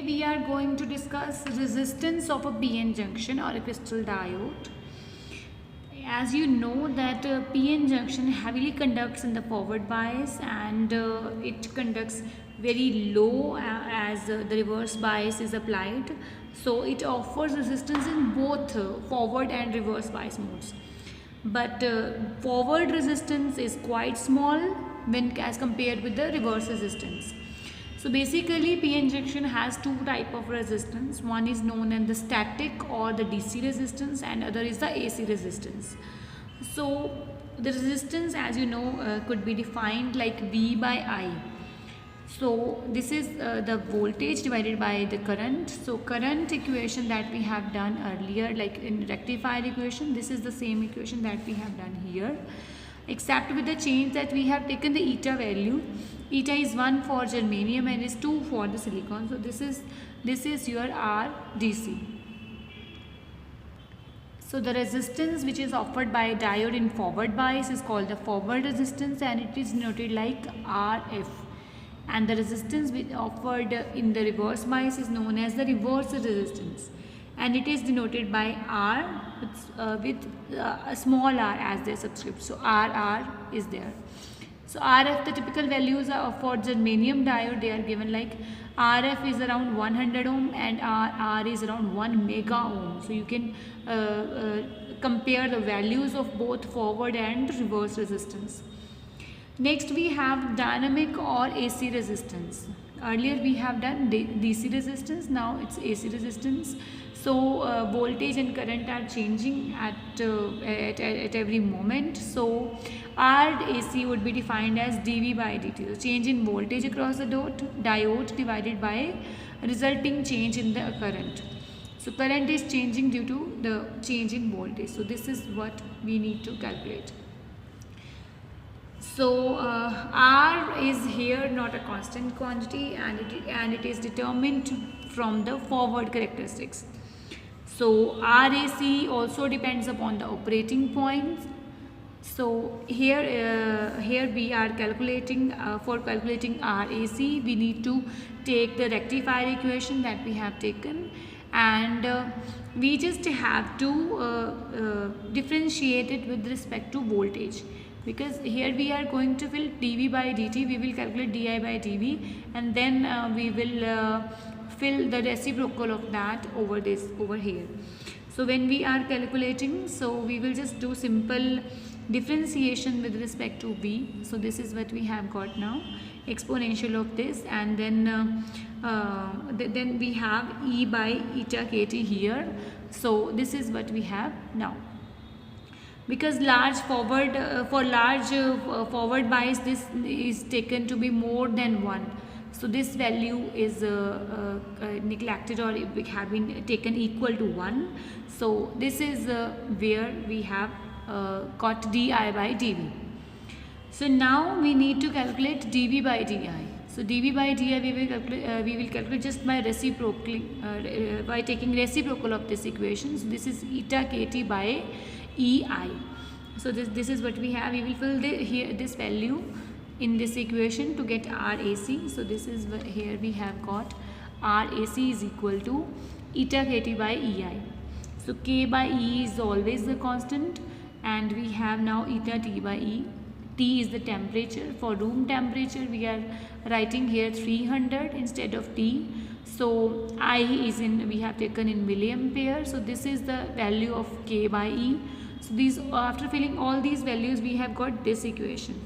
we are going to discuss resistance of a PN junction or a crystal diode. As you know that PN junction heavily conducts in the forward bias, and it conducts very low as the reverse bias is applied. So it offers resistance in both forward and reverse bias modes. But forward resistance is quite small when as compared with the reverse resistance. So basically PN junction has two type of resistance. One is known as the static or the DC resistance, and other is the AC resistance. So the resistance, as you know, could be defined like V by I. So this is the voltage divided by the current. So current equation that we have done earlier, like in rectifier equation, this is the same equation that we have done here, except with the change that we have taken the eta value. Eta is 1 for germanium and is 2 for the silicon. So this is your RDC. So the resistance which is offered by a diode in forward bias is called the forward resistance, and it is denoted like RF. And the resistance which offered in the reverse bias is known as the reverse resistance, and it is denoted by R with a small r as their subscript. So RR is there. So RF, the typical values are for germanium diode, they are given like RF is around 100 ohm and RR is around 1 mega ohm. So you can compare the values of both forward and reverse resistance. Next we have dynamic or AC resistance. Earlier we have done DC resistance, now it's AC resistance. So voltage and current are changing at every moment. So RAC would be defined as dV by dt, so change in voltage across the diode divided by resulting change in the current. So current is changing due to the change in voltage. So this is what we need to calculate. So R is here not a constant quantity, and it is determined from the forward characteristics. So RAC also depends upon the operating points. So here we are calculating for calculating RAC, we need to take the rectifier equation that we have taken, and we just have to differentiate it with respect to voltage, because here we are going to fill dV by dt, we will calculate di by dV, and then we will fill the reciprocal of that over here. So when we are calculating, so we will just do simple differentiation with respect to V. So this is what we have got now, exponential of this, and then then we have E by eta kt here. So this is what we have now. Because large forward forward bias, this is taken to be more than 1. So this value is neglected, or it have been taken equal to 1. So this is where we have got di by dv. So now we need to calculate dv by di. So dv by di we will calculate just by reciprocally by taking reciprocal of this equation. So this is eta kt by ei. So this is what we have. We will fill here this value in this equation to get RAC. So this is here we have got RAC is equal to eta kt by ei. So k by e is always the constant, and we have now eta t by e. T is the temperature. For room temperature we are writing here 300 instead of T. So I is in, we have taken in milliampere. So this is the value of k by e. So these, after filling all these values, we have got this equation.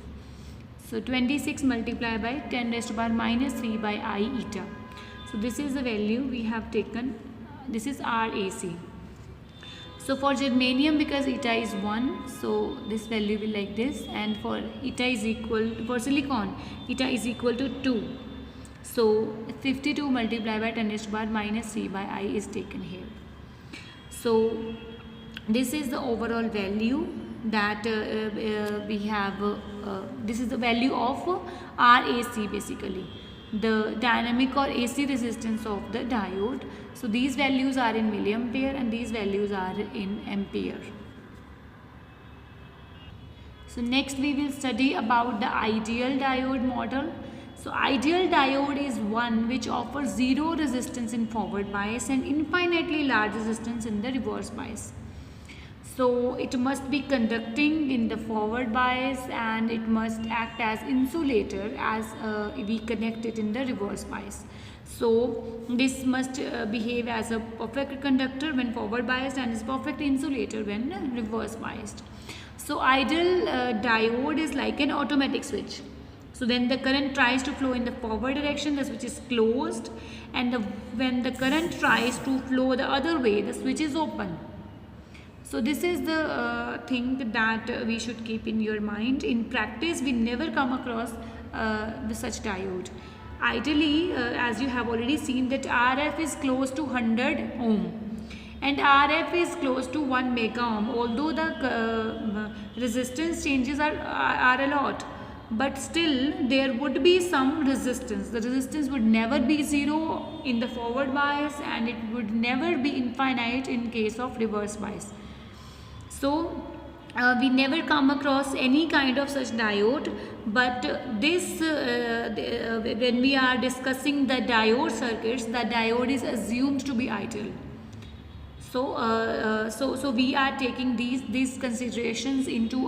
So 26 multiplied by 10 raised to power minus 3 by I eta. So this is the value we have taken. This is RAC. So for germanium, because eta is 1, so this value will like this, and for eta is equal, for silicon, eta is equal to 2. So 52 multiplied by 10 raised to power minus 3 by I is taken here. So this is the overall value that we have. This is the value of RAC, basically the dynamic or AC resistance of the diode. So these values are in milliampere and these values are in ampere. So next we will study about the ideal diode model. So ideal diode is one which offers zero resistance in forward bias and infinitely large resistance in the reverse bias. So it must be conducting in the forward bias and it must act as insulator as we connect it in the reverse bias. So this must behave as a perfect conductor when forward biased and is perfect insulator when reverse biased. So ideal diode is like an automatic switch. So when the current tries to flow in the forward direction, the switch is closed, and when the current tries to flow the other way, the switch is open. So this is the thing that we should keep in your mind. In practice, we never come across such diode. Ideally, as you have already seen, that RF is close to 100 ohm and RF is close to 1 mega ohm. Although the resistance changes are a lot, but still there would be some resistance. The resistance would never be zero in the forward bias and it would never be infinite in case of reverse bias. So we never come across any kind of such diode, but when we are discussing the diode circuits, the diode is assumed to be ideal. So we are taking these considerations into